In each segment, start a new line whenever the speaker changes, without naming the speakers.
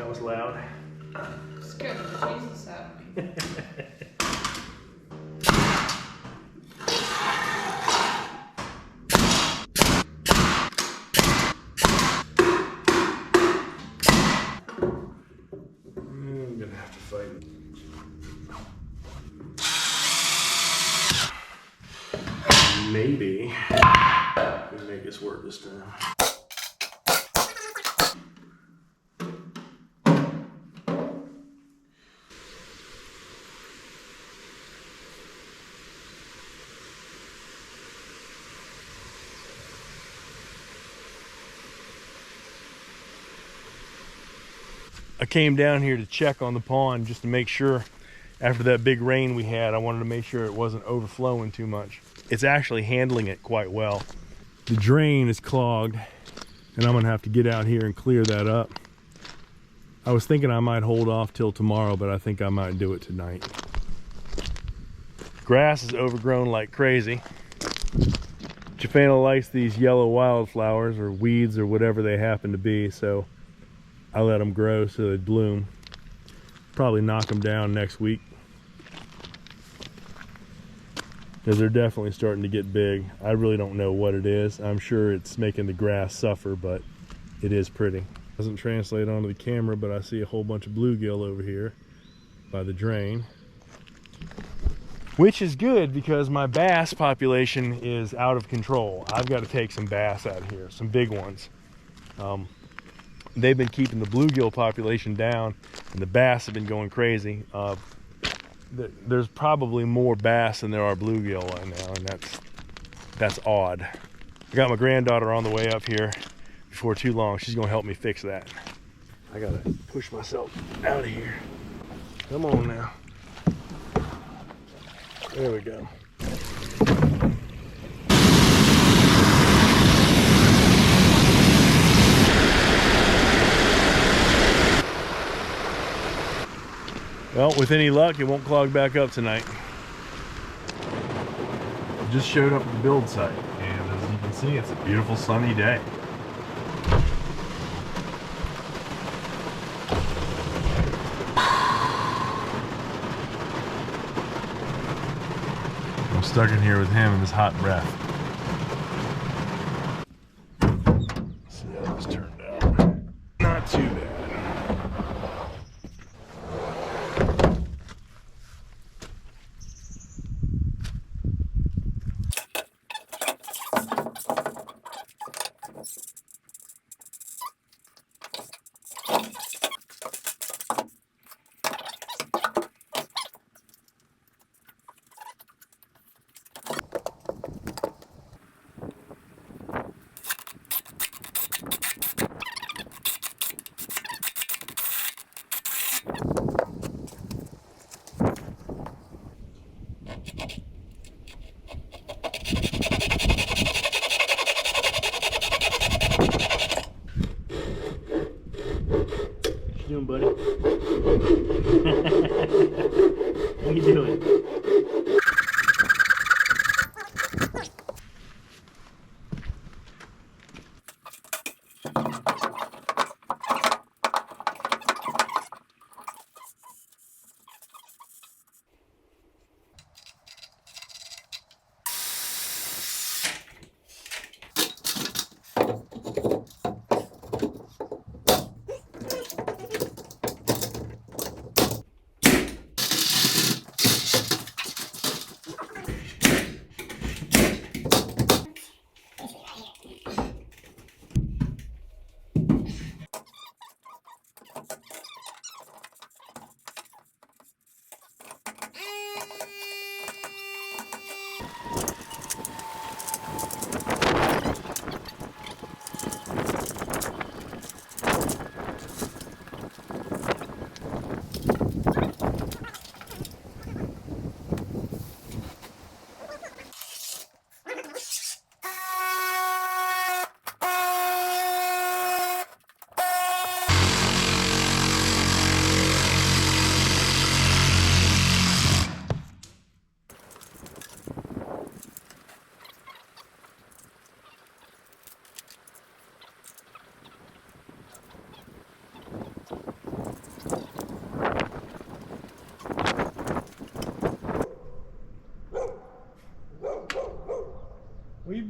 That was loud.
Scared the Jesus out of me.
I'm gonna have to fight it. Maybe we make this work this time. I came down here to check on the pond just to make sure after that big rain we had, I wanted to make sure it wasn't overflowing too much. It's actually handling it quite well. The drain is clogged and I'm gonna have to get out here and clear that up. I was thinking I might hold off till tomorrow, but I think I might do it tonight. Grass is overgrown like crazy. Jafana likes these yellow wildflowers or weeds or whatever they happen to be, so I let them grow so they bloom. Probably knock them down next week, because they're definitely starting to get big. I really don't know what it is. I'm sure it's making the grass suffer, but it is pretty. Doesn't translate onto the camera, but I see a whole bunch of bluegill over here by the drain, which is good because my bass population is out of control. I've got to take some bass out of here, some big ones. They've been keeping the bluegill population down and the bass have been going crazy. There's probably more bass than there are bluegill right now, and that's odd. I got my granddaughter on the way up here before too long. She's gonna help me fix that. I gotta push myself out of here. Come on now. There we go. Well, with any luck, it won't clog back up tonight. Just showed up at the build site, and as you can see, it's a beautiful sunny day. I'm stuck in here with him in his hot breath. Let's see how this turned out. Not too bad. What you doing, buddy? What are you doing?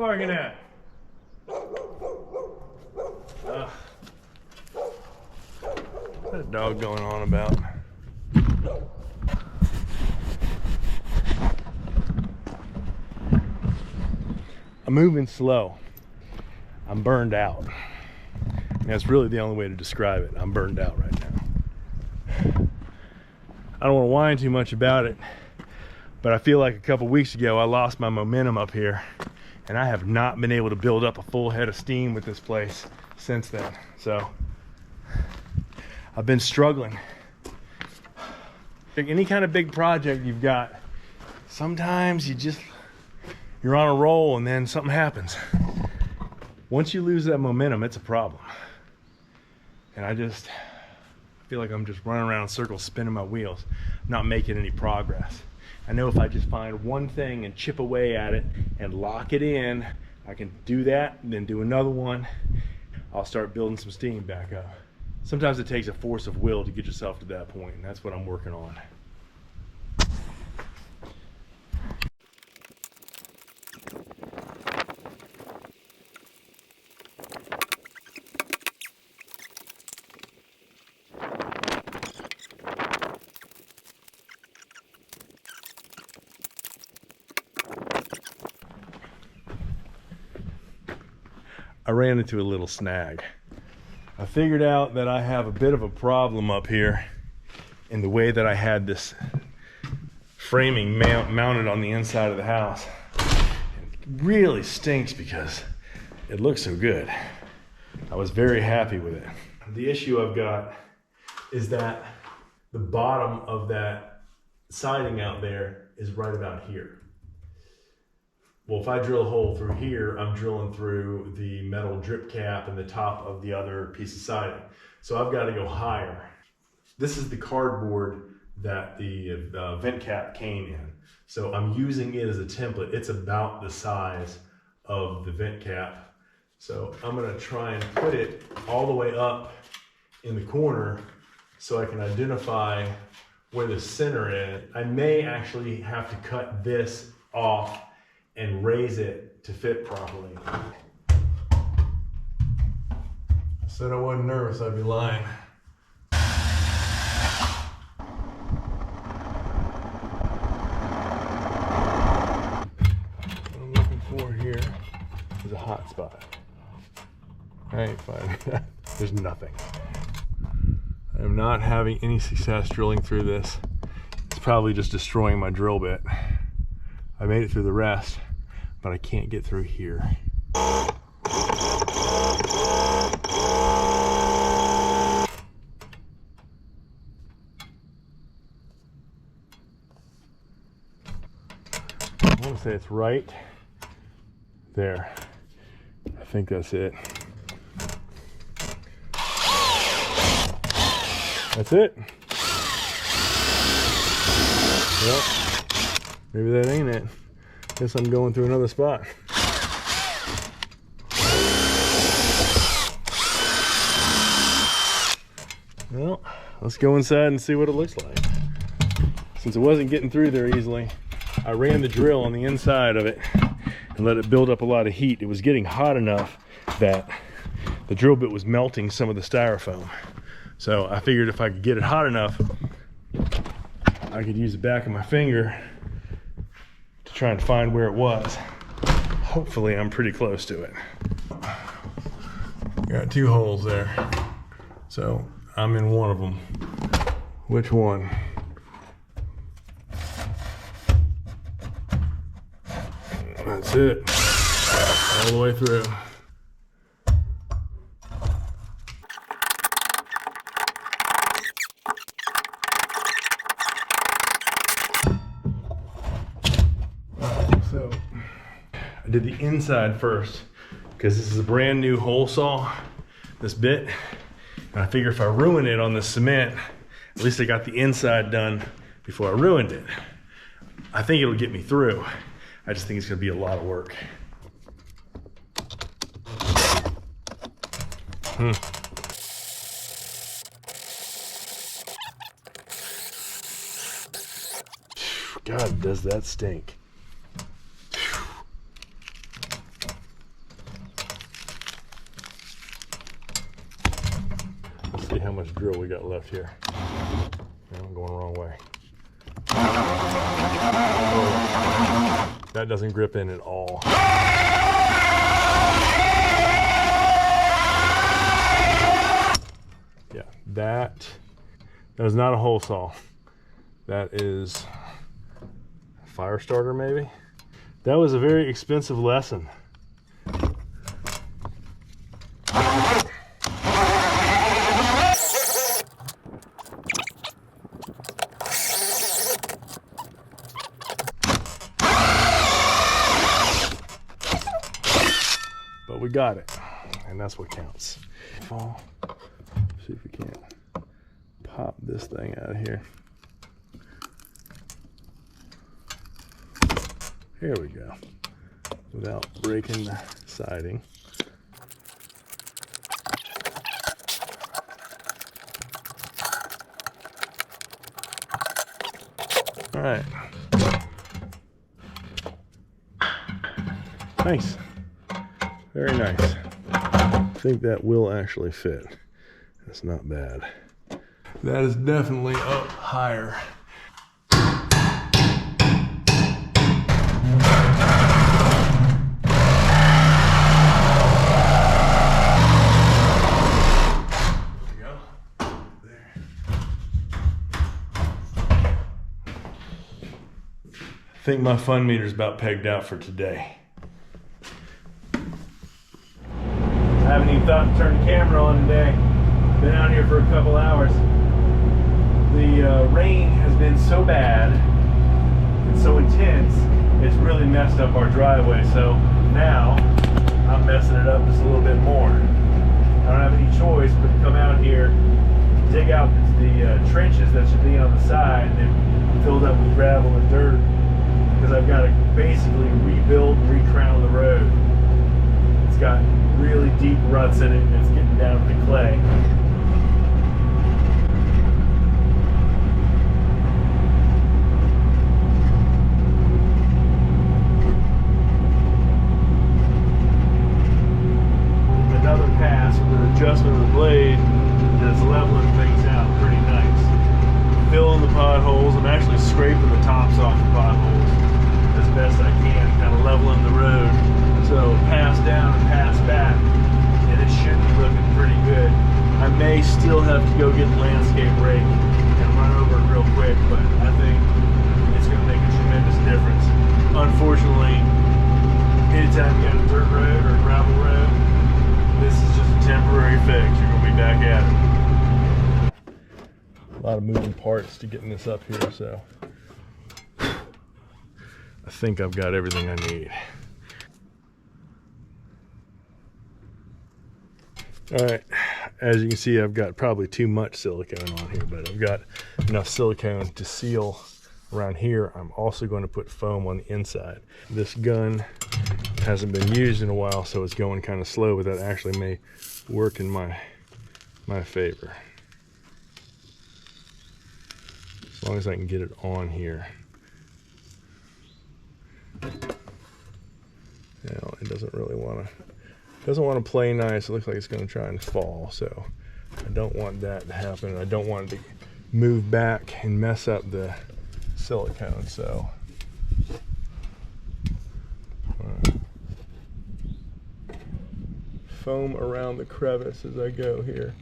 barking at? What's that dog going on about? I'm moving slow. I'm burned out. And that's really the only way to describe it. I'm burned out right now. I don't want to whine too much about it, but I feel like a couple weeks ago I lost my momentum up here, and I have not been able to build up a full head of steam with this place since then. So I've been struggling. Any kind of big project you've got, sometimes you're on a roll and then something happens. Once you lose that momentum, it's a problem. And I feel like I'm just running around in circles, spinning my wheels, not making any progress. I know if I just find one thing and chip away at it and lock it in, I can do that and then do another one. I'll start building some steam back up. Sometimes it takes a force of will to get yourself to that point, and that's what I'm working on. I ran into a little snag. I figured out that I have a bit of a problem up here in the way that I had this framing mounted on the inside of the house. It really stinks because it looks so good. I was very happy with it. The issue I've got is that the bottom of that siding out there is right about here. Well, if I drill a hole through here, I'm drilling through the metal drip cap and the top of the other piece of siding. So I've got to go higher. This is the cardboard that the vent cap came in. So I'm using it as a template. It's about the size of the vent cap. So I'm gonna try and put it all the way up in the corner so I can identify where the center is. I may actually have to cut this off and raise it to fit properly. I said I wasn't nervous, I'd be lying. What I'm looking for here is a hot spot. I ain't finding that. There's nothing. I am not having any success drilling through this. It's probably just destroying my drill bit. I made it through the rest, but I can't get through here. I want to say it's right there. I think that's it. That's it. Well, maybe that ain't it. Guess I'm going through another spot. Well, let's go inside and see what it looks like. Since it wasn't getting through there easily, I ran the drill on the inside of it and let it build up a lot of heat. It was getting hot enough that the drill bit was melting some of the styrofoam. So I figured if I could get it hot enough, I could use the back of my finger to try and find where it was. Hopefully I'm pretty close to it. Got two holes there. So I'm in one of them. Which one? That's it. All the way through. So I did the inside first because this is a brand new hole saw, this bit. And I figure if I ruin it on the cement, at least I got the inside done before I ruined it. I think it'll get me through. I just think it's gonna be a lot of work. God, does that stink. much drill we got left here. Man, I'm going the wrong way. Oh, that doesn't grip in at all. Yeah, that is not a hole saw. That is a fire starter maybe. That was a very expensive lesson. But we got it, and that's what counts. See if we can't pop this thing out of here. Here we go, without breaking the siding. All right. Nice. Very nice. I think that will actually fit. That's not bad. That is definitely up higher. I think my fun meter's about pegged out for today. I haven't even thought to turn the camera on today. Been out here for a couple hours. The rain has been so bad and so intense, it's really messed up our driveway. So now I'm messing it up just a little bit more. I don't have any choice but to come out here, dig out the trenches that should be on the side and filled up with gravel and dirt, because I've got to basically rebuild and recrown the road. It's got really deep ruts in it and it's getting down to clay. Another pass with an adjustment of the blade that's leveling things out pretty nice. Filling the potholes. I'm actually scraping the tops off the potholes as best I can, kind of leveling the road. So pass down and pass back, and it should be looking pretty good. I may still have to go get the landscape rake and run over it real quick, but I think it's going to make a tremendous difference. Unfortunately, anytime you got a dirt road or a gravel road, this is just a temporary fix. You're going to be back at it. A lot of moving parts to getting this up here, so I think I've got everything I need. All right, as you can see, I've got probably too much silicone on here, but I've got enough silicone to seal around here. I'm also going to put foam on the inside. This gun hasn't been used in a while, so it's going kind of slow, but that actually may work in my favor. As long as I can get it on here. Now, it doesn't really want to play nice. It looks like it's going to try and fall, so I don't want that to happen. I don't want it to move back and mess up the silicone, so foam around the crevice as I go here.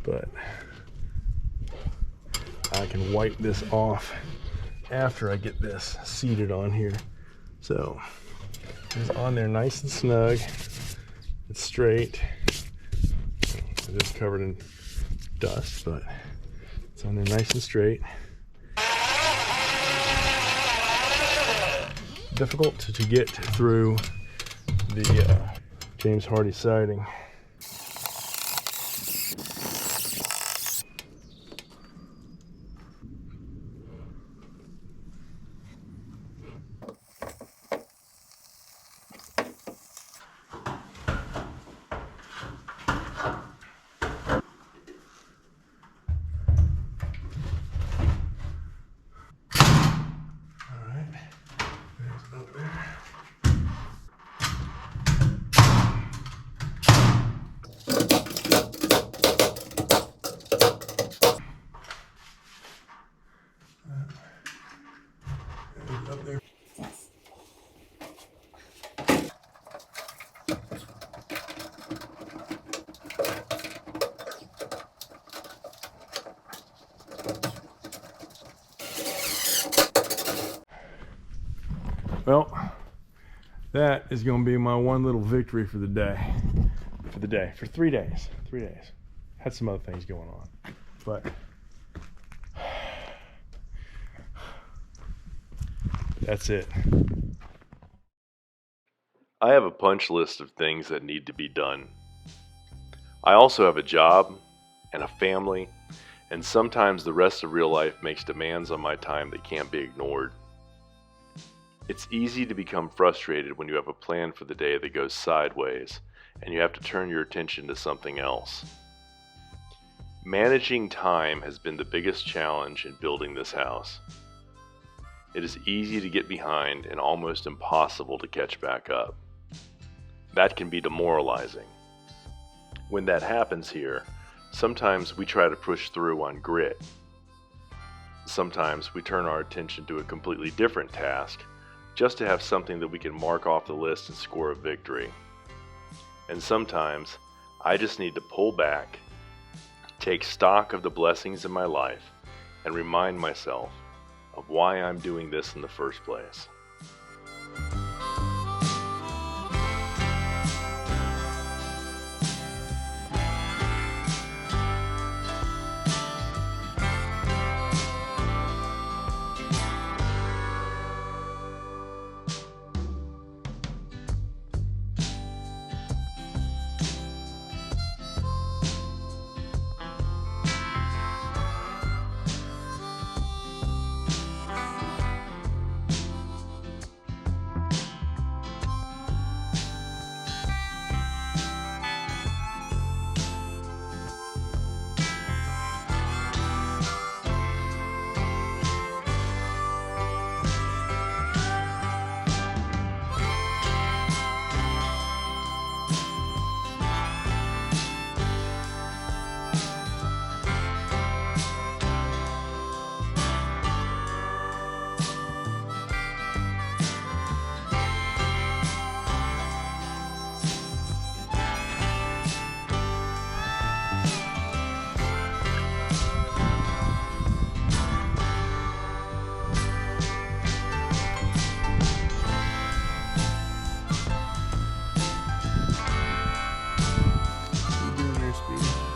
But I can wipe this off after I get this seated on here. So it's on there nice and snug. It's straight. It is covered in dust, but it's on there nice and straight. Difficult to get through the James Hardie siding. Well, that is going to be my one little victory for the day. For 3 days. 3 days. Had some other things going on, but that's it.
I have a punch list of things that need to be done. I also have a job and a family, and sometimes the rest of real life makes demands on my time that can't be ignored. It's easy to become frustrated when you have a plan for the day that goes sideways and you have to turn your attention to something else. Managing time has been the biggest challenge in building this house. It is easy to get behind and almost impossible to catch back up. That can be demoralizing. When that happens here, sometimes we try to push through on grit. Sometimes we turn our attention to a completely different task just to have something that we can mark off the list and score a victory. And sometimes I just need to pull back, take stock of the blessings in my life, and remind myself of why I'm doing this in the first place.
You doing there, Speedy?